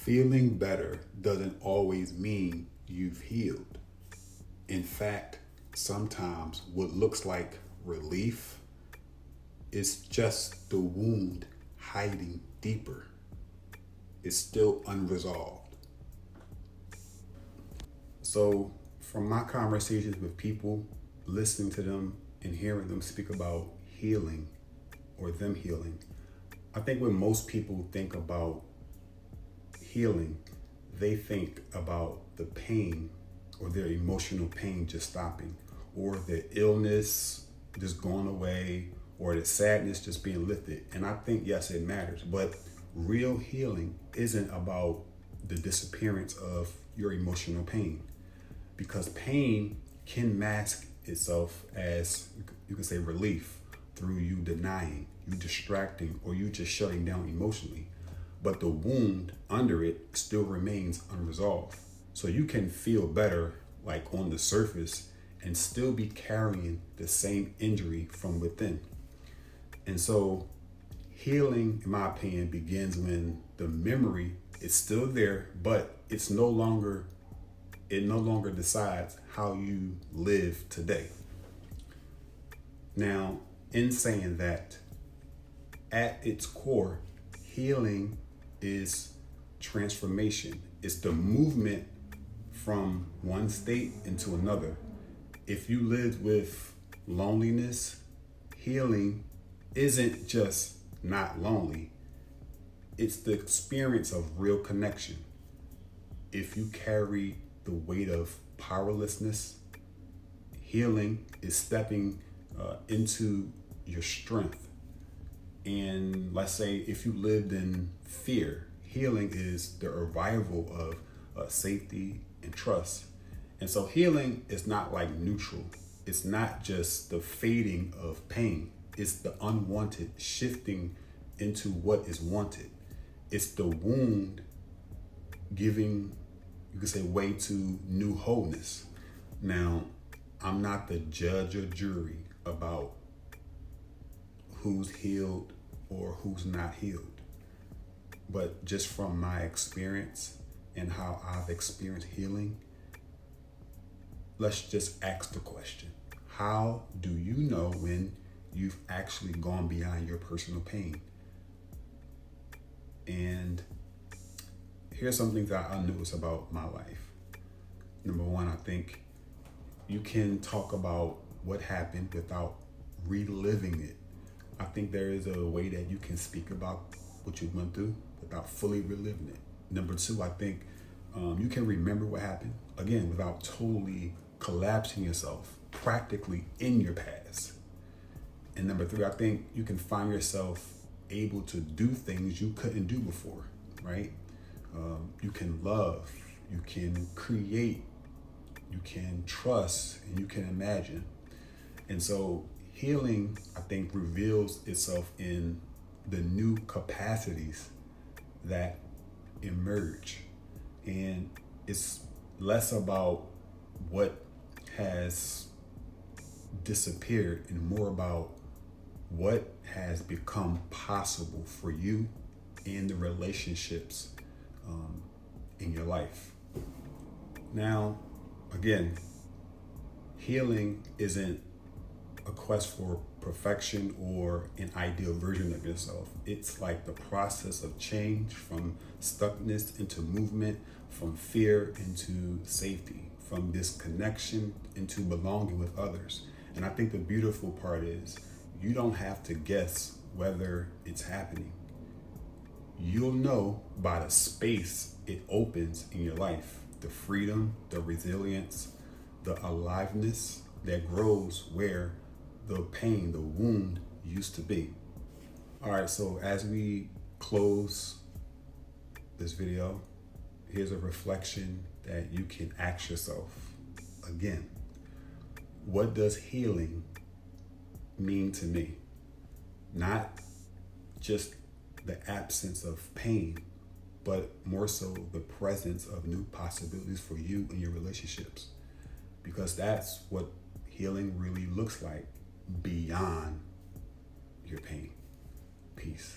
Feeling better doesn't always mean you've healed. In fact, sometimes what looks like relief is just the wound hiding deeper. It's still unresolved. So, from my conversations with people, listening to them and hearing them speak about healing or them healing, I think when most people think about healing, they think about the pain or their emotional pain just stopping, or the illness just going away, or the sadness just being lifted. And I think, yes, it matters, but real healing isn't about the disappearance of your emotional pain, because pain can mask itself as, you can say, relief through you denying, you distracting, or you just shutting down emotionally. But the wound under it still remains unresolved. So you can feel better, like on the surface, and still be carrying the same injury from within. And so healing, in my opinion, begins when the memory is still there, but it no longer decides how you live today. Now, in saying that, at its core, healing is transformation. It's the movement from one state into another. If you lived with loneliness, healing isn't just not lonely. It's the experience of real connection. If you carry the weight of powerlessness, healing is stepping into your strength. And let's say if you lived in fear, healing is the arrival of safety and trust. And so healing is not like neutral. It's not just the fading of pain. It's the unwanted shifting into what is wanted. It's the wound giving, you could say, way to new wholeness. Now, I'm not the judge or jury about who's healed or who's not healed. But just from my experience and how I've experienced healing, let's just ask the question: how do you know when you've actually gone beyond your personal pain? And here's some things that I noticed about my life. Number one, I think you can talk about what happened without reliving it. I think there is a way that you can speak about what you went through without fully reliving it. Number two, I think you can remember what happened, again, without totally collapsing yourself practically in your past. And number three, I think you can find yourself able to do things you couldn't do before, right? You can love, you can create, you can trust, and you can imagine. And so healing, I think, reveals itself in the new capacities that emerge. And it's less about what has disappeared and more about what has become possible for you in the relationships in your life. Now, again, healing isn't a quest for perfection or an ideal version of yourself. It's like the process of change from stuckness into movement, from fear into safety, from disconnection into belonging with others. And I think the beautiful part is you don't have to guess whether it's happening. You'll know by the space it opens in your life, the freedom, the resilience, the aliveness that grows where the pain, the wound used to be. All right, so as we close this video, here's a reflection that you can ask yourself again. What does healing mean to me? Not just the absence of pain, but more so the presence of new possibilities for you and your relationships. Because that's what healing really looks like beyond your pain. Peace.